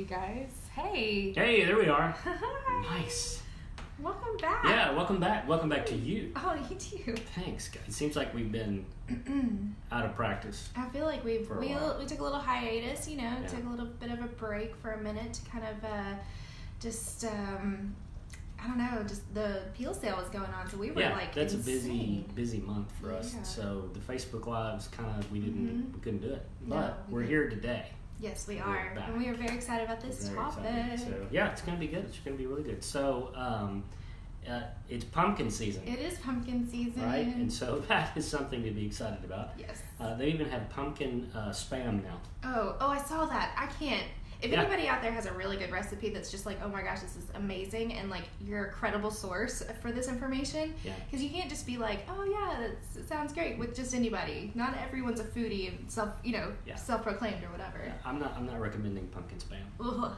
guys. Hey. Hey, there we are. Hi. Nice. Welcome back. Yeah, welcome back. Welcome back to you. Oh, you too. Thanks, guys. It seems like we've been out of practice. I feel like we took a little hiatus, Yeah. took a little bit of a break for a minute to kind of just the peel sale was going on, so we were that's insane. a busy month for us. Yeah. So the Facebook Lives we couldn't do it, No, but we're here today. Yes, we are, back. and we are very excited about this topic. So yeah, it's gonna be good. It's gonna be really good. So it's pumpkin season. It is pumpkin season, right? And so that is something to be excited about. Yes. They even have pumpkin spam now. Oh, I saw that. I can't. If anybody out there has a really good recipe that's just like, oh my gosh, this is amazing, and like you're a credible source for this information, because you can't just be like, oh yeah, it sounds great with just anybody. Not everyone's a foodie and self-proclaimed or whatever. Yeah, I'm not recommending pumpkin spam. Ugh.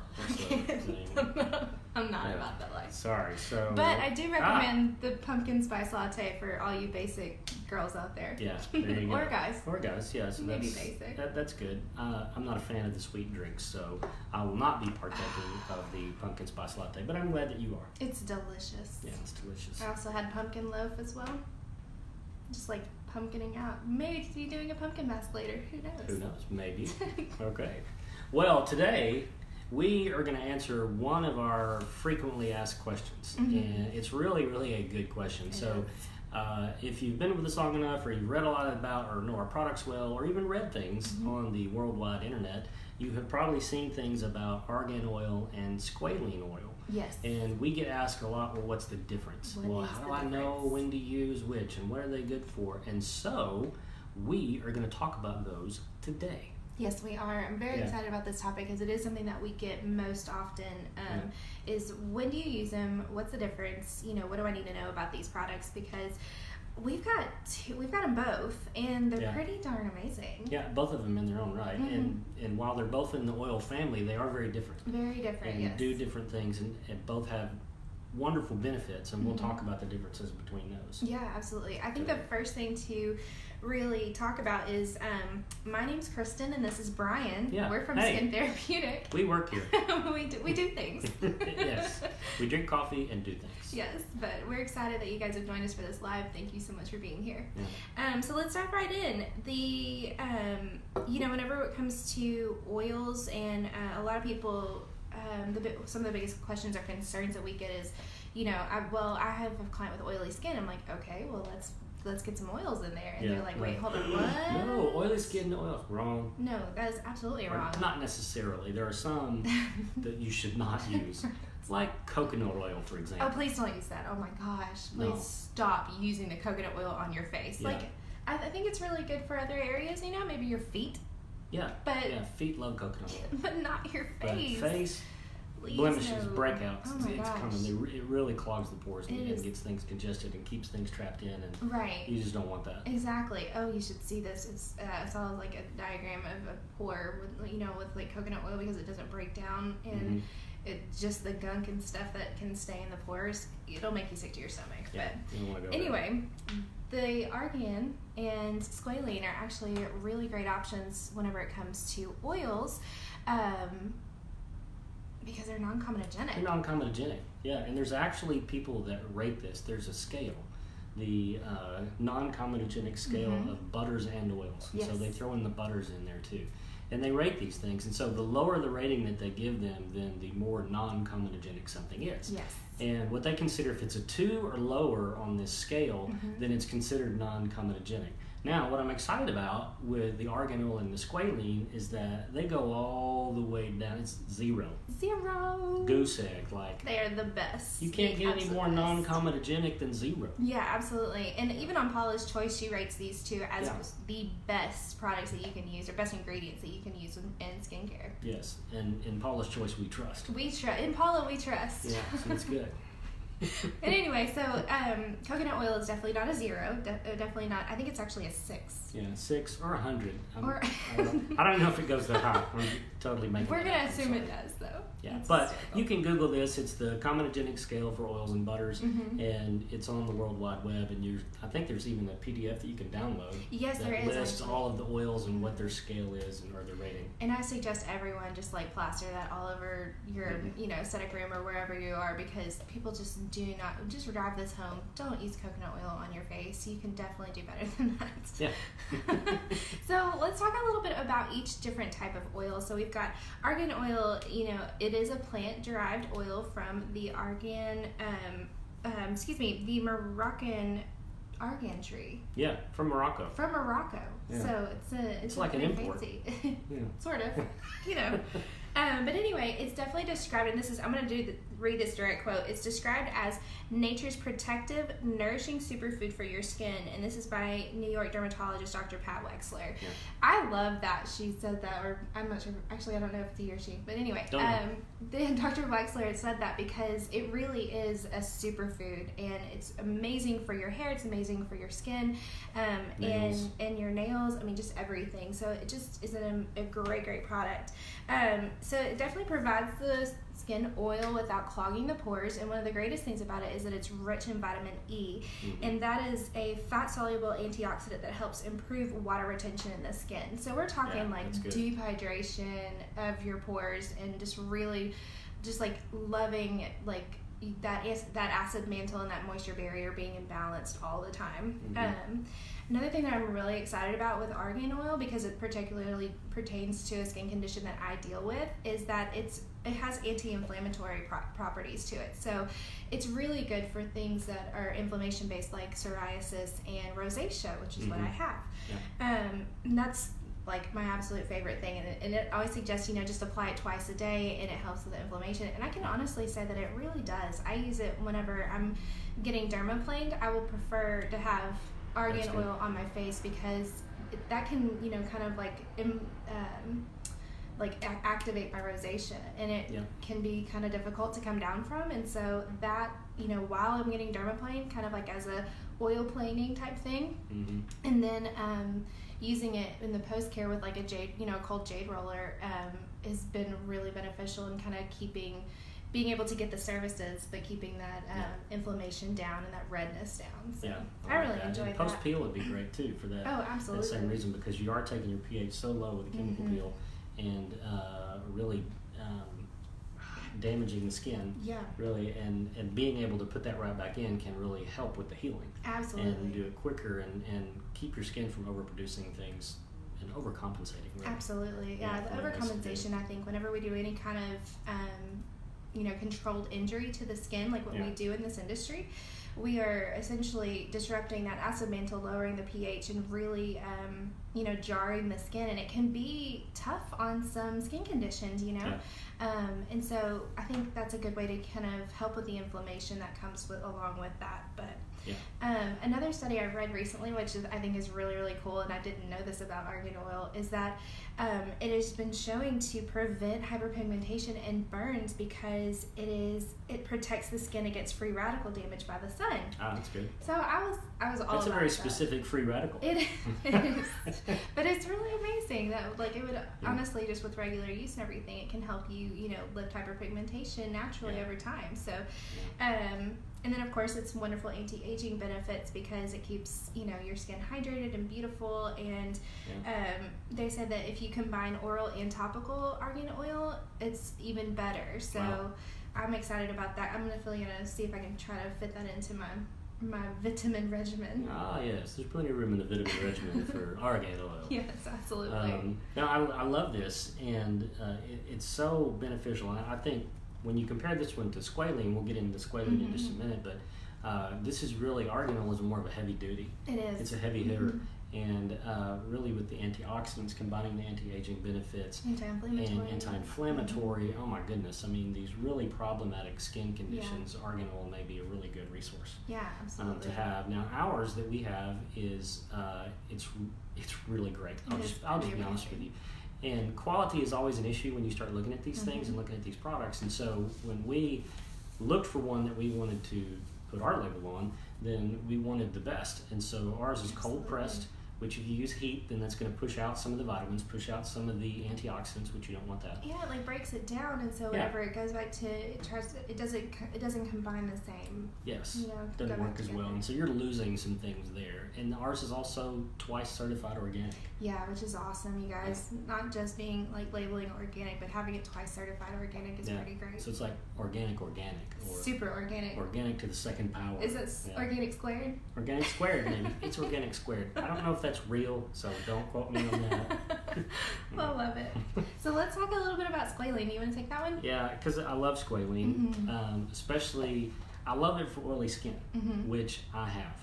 I'm not about that life. Sorry. So, but I do recommend the pumpkin spice latte for all you basic girls out there. Yeah, there you go. Or guys. Or guys, yeah. So maybe basic. That's good. I'm not a fan of the sweet drinks, so I will not be partaking of the pumpkin spice latte. But I'm glad that you are. It's delicious. Yeah, it's delicious. I also had pumpkin loaf as well. Just like pumpkining out. Maybe be doing a pumpkin mask later. Who knows? Who knows? Maybe. Okay. Well, today we are going to answer one of our frequently asked questions, and it's really, really a good question. So, if you've been with us long enough, or you've read a lot about, or know our products well, or even read things on the worldwide internet, you have probably seen things about argan oil and squalane oil. Yes. And we get asked a lot, well, what's the difference? How do I know when to use which, and what are they good for? And so we are going to talk about those today. Yes, we are. I'm very excited about this topic because it is something that we get most often. Is when do you use them? What's the difference? What do I need to know about these products? Because we've got them both, and they're pretty darn amazing. Yeah, both of them in their own right. And while they're both in the oil family, they are very different. Very different, and do different things, and both have wonderful benefits, and we'll talk about the differences between those. Yeah, absolutely. I think the first thing to really talk about is my name's Kristen, and this is Brian. Yeah. We're from Skin Therapeutic. We work here. we do things. Yes, we drink coffee and do things. Yes, but we're excited that you guys have joined us for this live. Thank you so much for being here. So let's dive right in. The whenever it comes to oils, and a lot of people, some of the biggest questions or concerns that we get is, I have a client with oily skin. I'm like, okay, well let's get some oils in there, and they're like, wait, hold on, what? No, oily skin, no oil. Wrong. No, that is absolutely wrong. Not necessarily. There are some that you should not use. Like coconut oil, for example. Oh, please don't use that. Oh my gosh. Please stop using the coconut oil on your face. Yeah. I think it's really good for other areas, maybe your feet. Yeah. But feet love coconut oil. But not your face. But face, please, blemishes, no. breakouts, Oh my it's gosh. common. It really clogs the pores and gets things congested and keeps things trapped in, and you just don't want that. Exactly. Oh, you should see this. It's I saw like a diagram of a pore with like coconut oil, because it doesn't break down, and it's just the gunk and stuff that can stay in the pores. It'll make you sick to your stomach. Yeah, but you don't want to go anyway, the argan and squalane are actually really great options whenever it comes to oils. Because they're non-comedogenic. They're non-comedogenic, yeah. And there's actually people that rate this. There's a scale, the non-comedogenic scale of butters and oils. Yes. So they throw in the butters in there too. And they rate these things. And so the lower the rating that they give them, then the more non-comedogenic something is. Yes. And what they consider, if it's a 2 or lower on this scale, then it's considered non-comedogenic. Now, what I'm excited about with the argan oil and the squalane is that they go all the way down. It's 0. Goose egg, like. They are the best. You can't get any more non-comedogenic than 0. Yeah, absolutely. And even on Paula's Choice, she rates these two as the best products that you can use, or best ingredients that you can use in skincare. Yes, and in Paula's Choice, we trust. In Paula, we trust. Yeah, so it's good. And anyway, so coconut oil is definitely not a 0. Definitely not. I think it's actually a 6. Yeah, 6 or 100. I don't know if it goes that high. I'm totally making. We're gonna assume it does, though. Yeah, That's but hysterical. you can Google this. It's the comedogenic scale for oils and butters, and it's on the World Wide Web. And I think there's even a PDF that you can download. Yes, that there is. lists all of the oils and what their scale is or their rating. And I suggest everyone just like plaster that all over your, aesthetic room or wherever you are, because people just do not, just drive this home. Don't use coconut oil on your face. You can definitely do better than that. Yeah. So let's talk a little bit about each different type of oil. So we've got argan oil. It is a plant-derived oil from the the Moroccan argan tree. Yeah, from Morocco. From Morocco. Yeah. So it's like an import. fancy. Yeah. Sort of. But anyway, it's definitely described, and I'm going to read this direct quote. It's described as nature's protective, nourishing superfood for your skin, and this is by New York dermatologist Dr. Pat Wexler. Yeah. I love that she said that, or I'm not sure. Actually, I don't know if it's he or she, but anyway, Dr. Wexler had said that because it really is a superfood, and it's amazing for your hair. It's amazing for your skin, and your nails. I mean, just everything. So it just is a great product. So it definitely provides the skin oil without clogging the pores, and one of the greatest things about it is that it's rich in vitamin E, and that is a fat-soluble antioxidant that helps improve water retention in the skin. So we're talking deep hydration of your pores, and just really just loving that acid mantle and that moisture barrier being imbalanced all the time. Another thing that I'm really excited about with argan oil, because it particularly pertains to a skin condition that I deal with, is that it has anti-inflammatory properties to it. So it's really good for things that are inflammation-based, like psoriasis and rosacea, which is what I have. Yeah. And that's my absolute favorite thing, and it always suggests just apply it twice a day, and it helps with the inflammation. And I can honestly say that it really does. I use it whenever I'm getting dermaplaned. I will prefer to have argan oil on my face, because that can kind of activate my rosacea, and it can be kind of difficult to come down from. And so that while I'm getting dermaplaned, kind of as a oil planing type thing, and then using it in the post care with a jade, cold jade roller, has been really beneficial in kind of being able to get the services, but keeping that inflammation down and that redness down. So I really enjoy that. Post peel would be great too for that. Oh, absolutely. That same reason, because you are taking your pH so low with the chemical peel, and really damaging the skin. Yeah. Really, and being able to put that right back in can really help with the healing. Absolutely. And do it quicker and keep your skin from overproducing things and overcompensating. Really. Absolutely. Yeah, the overcompensation, I think, whenever we do any kind of controlled injury to the skin, like what we do in this industry, we are essentially disrupting that acid mantle, lowering the pH, and really jarring the skin, and it can be tough on some skin conditions, and so I think that's a good way to kind of help with the inflammation that comes along with that. But another study I've read recently, which I think is really, really cool, and I didn't know this about argan oil, is that it has been showing to prevent hyperpigmentation and burns, because it protects the skin against free radical damage by the sun. Ah, that's good. So I was all about that. That's a very specific free radical. It is. But it's really amazing that it would honestly, just with regular use and everything, it can help you lift hyperpigmentation naturally over time. So and then of course it's wonderful anti-aging benefits, because it keeps your skin hydrated and beautiful, and they said that if you combine oral and topical argan oil, it's even better. So I'm excited about that. I'm gonna see if I can try to fit that into my vitamin regimen. Ah, yes, there's plenty of room in the vitamin regimen for argan oil. Yes, absolutely. I love this, and it's so beneficial. And I think when you compare this one to squalane, we'll get into squalane in just a minute, but this is really, argan oil is more of a heavy duty. It is. It's a heavy hitter, and really with the antioxidants, combining the anti-aging benefits, anti-inflammatory. Oh my goodness! I mean, these really problematic skin conditions, argan oil may be a really good resource. Yeah, absolutely. To have. Now, ours that we have is it's really great. I'll just be honest with you. And quality is always an issue when you start looking at these things and looking at these products. And so when we looked for one that we wanted to put our label on, then we wanted the best. And so ours is cold pressed which if you use heat, then that's going to push out some of the vitamins, push out some of the antioxidants, which you don't want that. Yeah, it like breaks it down, and so whenever it goes back to it doesn't combine the same. Yes, you know, doesn't work as well, and so you're losing some things there. And ours is also twice certified organic. Yeah, which is awesome, you guys. Not just being like labeling organic, but having it twice certified organic is pretty great. So it's like organic, or super organic. Organic to the second power. Is it organic squared? Organic squared, maybe. It's organic squared. I don't know if that's real, so don't quote me on that. I love it. So let's talk a little bit about squalane. You want to take that one? Yeah, because I love squalane, especially I love it for oily skin, which I have.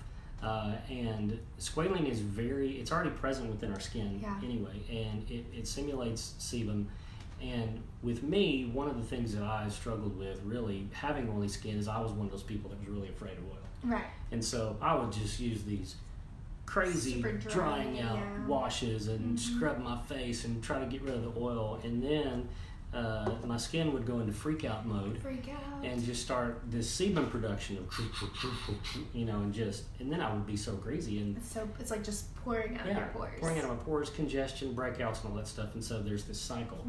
And squalane is it's already present within our skin anyway, and it simulates sebum. And with me, one of the things that I struggled with really having oily skin is I was one of those people that was really afraid of oil. Right. And so I would just use these crazy drying out washes and scrub my face and try to get rid of the oil. And then my skin would go into freak out mode and just start this sebum production of and then I would be so greasy, and it's like just pouring out of your pores. Pouring out of my pores, congestion, breakouts, and all that stuff. And so there's this cycle.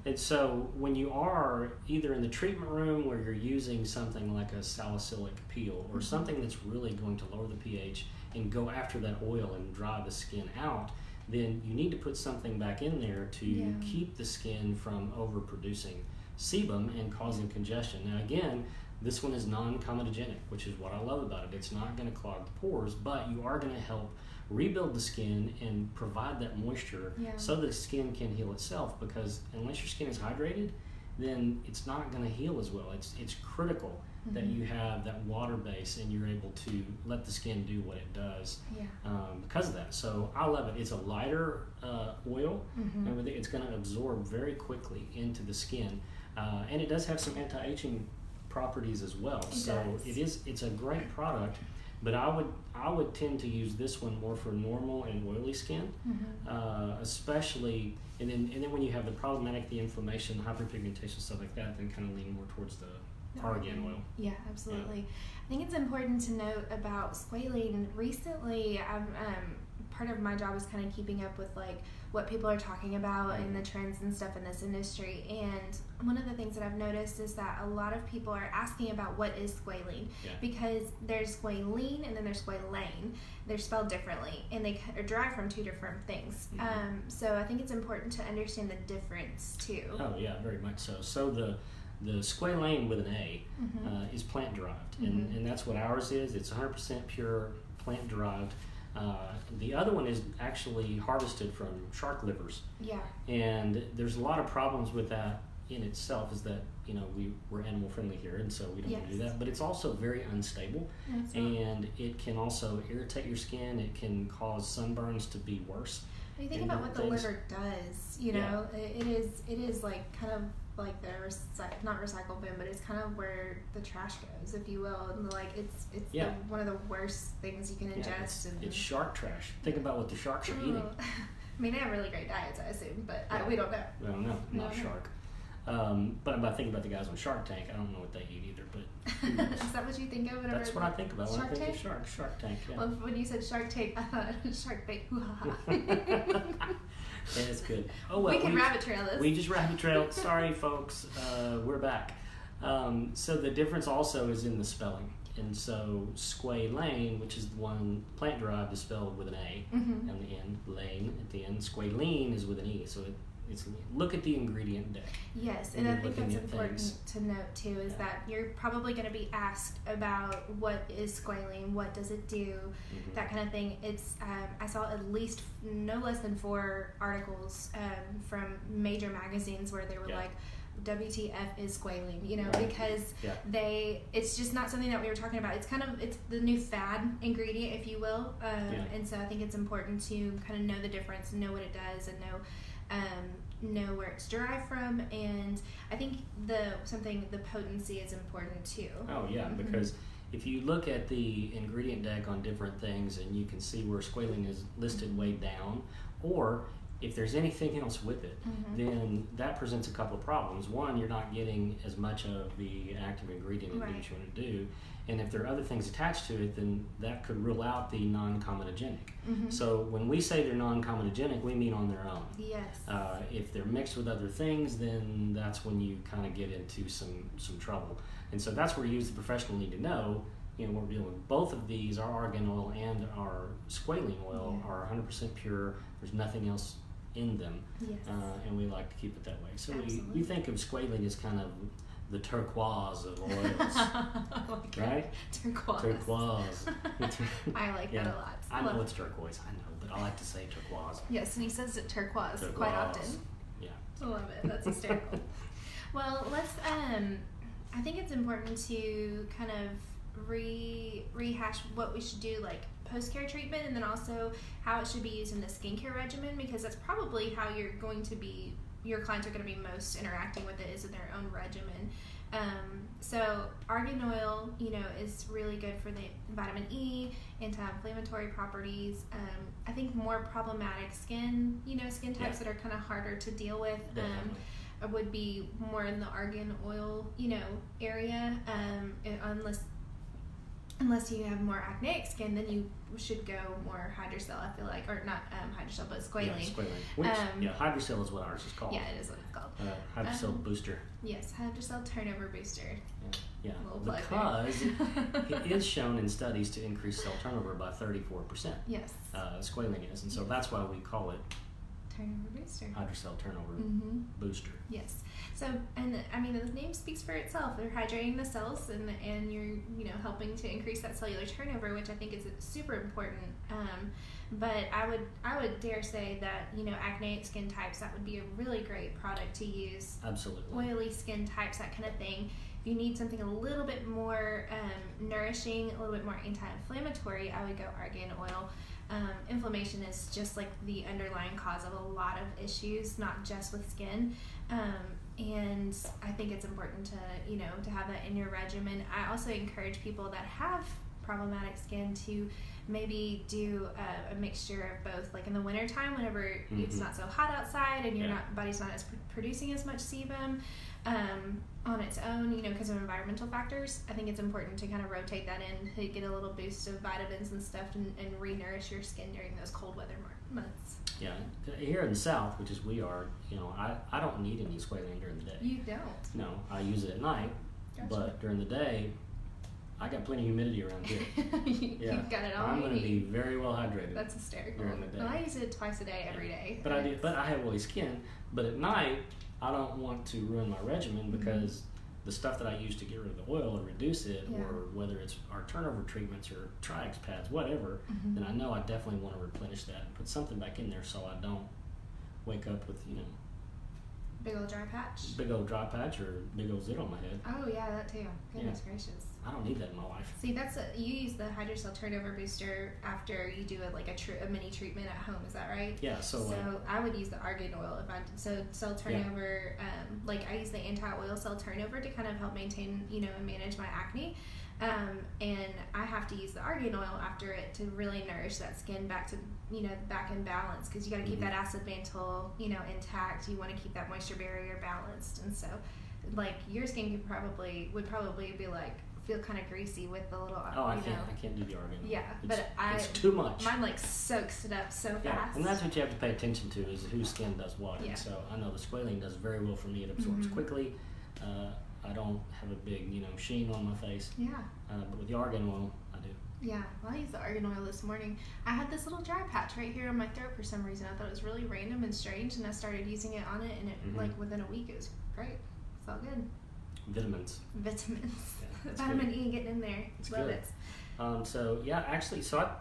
And so when you are either in the treatment room where you're using something like a salicylic peel or something that's really going to lower the pH and go after that oil and dry the skin out, then you need to put something back in there to keep the skin from overproducing sebum and causing congestion. Now again, this one is non-comedogenic, which is what I love about it. It's not going to clog the pores, but you are going to help rebuild the skin and provide that moisture so the skin can heal itself, because unless your skin is hydrated, then it's not going to heal as well. It's critical that you have that water base and you're able to let the skin do what it does because of that. So I love it. It's a lighter oil, and it's going to absorb very quickly into the skin, and it does have some anti-aging properties as well. It's a great product, but I would tend to use this one more for normal and oily skin, especially, and then when you have the problematic, the inflammation, hyperpigmentation, stuff like that, then kind of lean more towards the Argan oil. Yeah, absolutely. I think it's important to note about squalane. Recently, part of my job is kind of keeping up with like what people are talking about and the trends and stuff in this industry. And one of the things that I've noticed is that a lot of people are asking about what is squalane, because there's squalene and then there's squalane. They're spelled differently, and they are derived from two different things. So I think it's important to understand the difference too. Oh yeah, very much so. So the squalane with an A is plant derived, and that's what ours is. It's 100% pure plant derived. The other one is actually harvested from shark livers. Yeah. And there's a lot of problems with that in itself, is that, we're animal friendly here, and so we don't want to do that. But it's also very unstable, and it can also irritate your skin. It can cause sunburns to be worse. When you think about what the liver does, it is like kind of like the not recycle bin, but it's kind of where the trash goes, if you will. And like it's one of the worst things you can ingest. It's shark trash. Think about what the sharks are eating. I mean, they have really great diets, I assume, but we don't know. We don't know. Not shark. But I think about the guys on Shark Tank. I don't know what they eat either, but is that what you think of? That's what I think about when I think of Shark Tank. Yeah. Well, when you said Shark Tank, I thought Shark Bait. Yeah, it's good. Oh well, we can rabbit trail this. We just rabbit trailed. Sorry, folks. We're back. So the difference also is in the spelling. And so squalane, which is the one plant derived, is spelled with an A on the end. Lane at the end. Squalene is with an E. So it's look at the ingredient deck. Yes, and I think that's important to note too, is that you're probably going to be asked about what is squalane, what does it do, that kind of thing. It's I saw at least no less than 4 articles from major magazines where they were like, WTF is squalane, because it's just not something that we were talking about. It's the new fad ingredient, if you will, and so I think it's important to kind of know the difference, know what it does, and know where it's derived from. And I think the potency is important too. Oh yeah, because if you look at the ingredient deck on different things, and you can see where squalane is listed way down, or if there's anything else with it, then that presents a couple of problems. One, you're not getting as much of the active ingredient that you want to do. And if there are other things attached to it, then that could rule out the non-comedogenic. So when we say they're non-comedogenic, we mean on their own. Yes. If they're mixed with other things, then that's when you kind of get into some trouble. And so that's where you as a professional need to know, we're dealing with both of these, our argan oil and our squalane oil are 100% pure. There's nothing else in them. Yes. And we like to keep it that way. So we think of squalane as kind of the turquoise of oils. Right? Turquoise. I like that a lot. I know it's turquoise, I know, but I like to say turquoise. Yes, and he says it turquoise quite often. Yeah. I love it. That's hysterical. Well, let's, I think it's important to kind of rehash what we should do, like post-care treatment, and then also how it should be used in the skincare regimen, because that's probably how your clients are going to be most interacting with it, is in their own regimen. So argan oil, is really good for the vitamin E, anti-inflammatory properties. I think more problematic skin, skin types that are kind of harder to deal with, would be more in the argan oil, area, unless you have more acneic skin, then you should go more hydrocell, I feel like, or not hydrocell, but squalane. Yeah, squalane. Which, hydrocell is what ours is called. Yeah, it is what it's called. Hydrocell booster. Yes, hydrocell turnover booster. Yeah, because it is shown in studies to increase cell turnover by 34%. Yes. Squalane is, and so that's why we call it turnover booster. Hydrocell turnover booster. Yes. So, and I mean, the name speaks for itself. They're hydrating the cells, and you're helping to increase that cellular turnover, which I think is super important. But I would dare say that acneic skin types, that would be a really great product to use. Absolutely. Oily skin types, that kind of thing. If you need something a little bit more nourishing, a little bit more anti-inflammatory, I would go argan oil. Inflammation is just like the underlying cause of a lot of issues, not just with skin. And I think it's important to have that in your regimen. I also encourage people that have problematic skin to maybe do a mixture of both, like in the wintertime, whenever it's not so hot outside and your body's not as producing as much sebum on its own, because of environmental factors. I think it's important to kind of rotate that in to get a little boost of vitamins and stuff, and re-nourish your skin during those cold weather months. Yeah, here in the South, which is we are, I don't need any squalane during the day. You don't? No, I use it at night, but during the day, I got plenty of humidity around here. You've got it all. I'm going to be very well hydrated. That's hysterical. During the day. Well, I use it twice a day, every day. But I have oily skin. But at night, I don't want to ruin my regimen, because the stuff that I use to get rid of the oil or reduce it, or whether it's our turnover treatments or Tri-X pads, whatever, then I know I definitely want to replenish that and put something back in there so I don't wake up with, big old dry patch. Big old dry patch or big old zit on my head. Oh yeah, that too. Goodness gracious. I don't need that in my life. See, you use the hydrocell turnover booster after you do a mini treatment at home. Is that right? Yeah. So I would use the argan oil if I did. So cell turnover, I use the anti-oil cell turnover to kind of help maintain, and manage my acne. And I have to use the argan oil after it to really nourish that skin back to, back in balance, because you got to keep that acid mantle, intact. You want to keep that moisture barrier balanced. And so, your skin would probably be feel kind of greasy with the little. I can't do the argan. Yeah, it's too much. Mine soaks it up so fast. And that's what you have to pay attention to, is whose skin does what. Yeah. And so I know the squalane does very well for me. It absorbs quickly. I don't have a big, sheen on my face. Yeah. But with the argan oil, I do. Yeah. Well, I used the argan oil this morning. I had this little dry patch right here on my throat for some reason. I thought it was really random and strange, and I started using it on it, and it within a week it was great. Felt good. Vitamins. Yeah, vitamin E getting in there. Love it.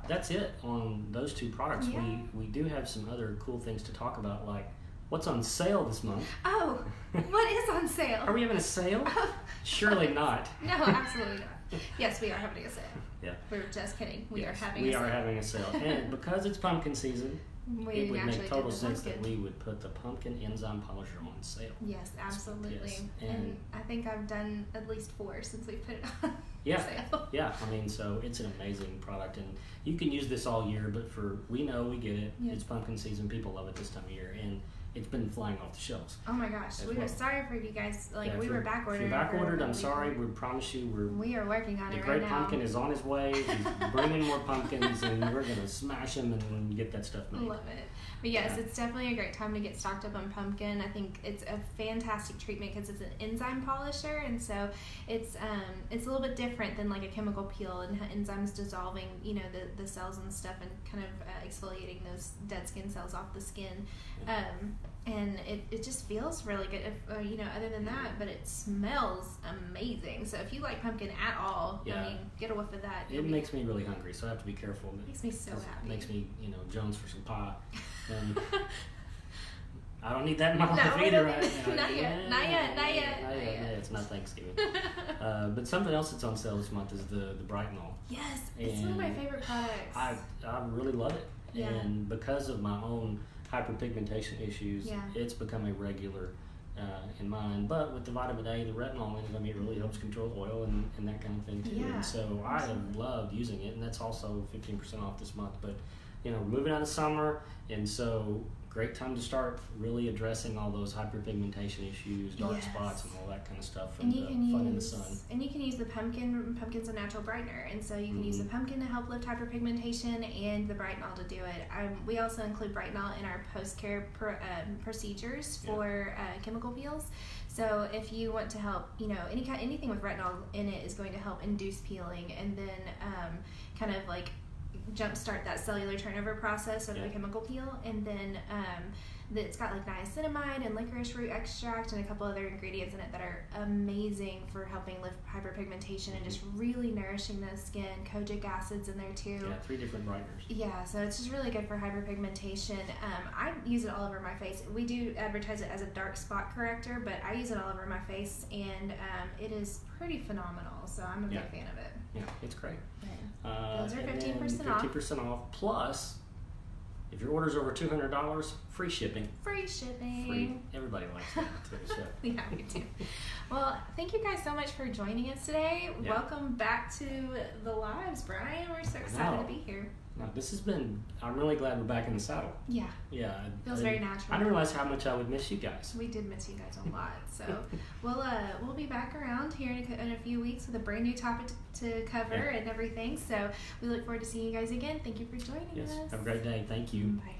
That's it on those two products. Yeah. We do have some other cool things to talk about, like what's on sale this month. Oh, what is on sale? Are we having a sale? Surely not. No, absolutely not. Yes, we are having a sale. Yeah. We're just kidding. We are having a sale. And because it's pumpkin season, it would make total sense that we would put the pumpkin enzyme polisher on sale. Yes, absolutely. Yes. And I think I've done at least 4 since we put it on sale. Yeah. I mean, so it's an amazing product, and you can use this all year. But we get it. Yeah. It's pumpkin season. People love it this time of year, and it's been flying off the shelves. Oh my gosh, we were sorry for you guys. We were back ordered. If you're back ordered, I'm sorry. We promise you, we are working on it right now. The Great Pumpkin is on his way. He's bringing more pumpkins, and we're gonna smash them and get that stuff made. Love it. But yes, it's definitely a great time to get stocked up on pumpkin. I think it's a fantastic treatment because it's an enzyme polisher, and so it's a little bit different than like a chemical peel, and enzymes dissolving, the cells and stuff, and kind of exfoliating those dead skin cells off the skin. And it just feels really good, other than that, but it smells amazing. So if you like pumpkin at all, get a whiff of that. It makes me really hungry, so I have to be careful. It makes me so happy. It makes me, Jones for some pie. And I don't need that in my life either right now. Not yet. It's not Thanksgiving. But something else that's on sale this month is the Brighton Oil. Yes, it's one of my favorite products. I really love it. Yeah. And because of my own hyperpigmentation issues, it's become a regular in mine. But with the vitamin A, the retinol in it, it really helps control oil and that kind of thing too. Yeah, and so I have loved using it, and that's also 15% off this month. But we're moving out of summer, and so great time to start really addressing all those hyperpigmentation issues, dark spots, and all that kind of stuff, and fun in the sun. And you can use the pumpkin. Pumpkin's a natural brightener, and so you can use the pumpkin to help lift hyperpigmentation and the Brightonol to do it. We also include Brightonol in our post-care procedures for chemical peels. So if you want to help, anything with retinol in it is going to help induce peeling, and then kind of like jumpstart that cellular turnover process of the chemical peel. And then it's got like niacinamide and licorice root extract and a couple other ingredients in it that are amazing for helping lift hyperpigmentation and just really nourishing the skin. Kojic acid's in there too. Yeah, 3 different brighteners. Yeah, so it's just really good for hyperpigmentation. I use it all over my face. We do advertise it as a dark spot corrector, but I use it all over my face, and it is pretty phenomenal. So I'm a big fan of it. Yeah, it's great. Those are 15% off. 15% off. Plus, if your order's over $200, free shipping. Free shipping. Everybody likes that too. So. Yeah, me too. Well, thank you guys so much for joining us today. Yeah. Welcome back to the lives, Brian. We're so excited to be here. No, this has been, I'm really glad we're back in the saddle. Yeah. Yeah. Feels very natural. I didn't realize how much I would miss you guys. We did miss you guys a lot. So we'll be back around here in a few weeks with a brand new topic to cover and everything. So we look forward to seeing you guys again. Thank you for joining us. Have a great day. Thank you. Bye.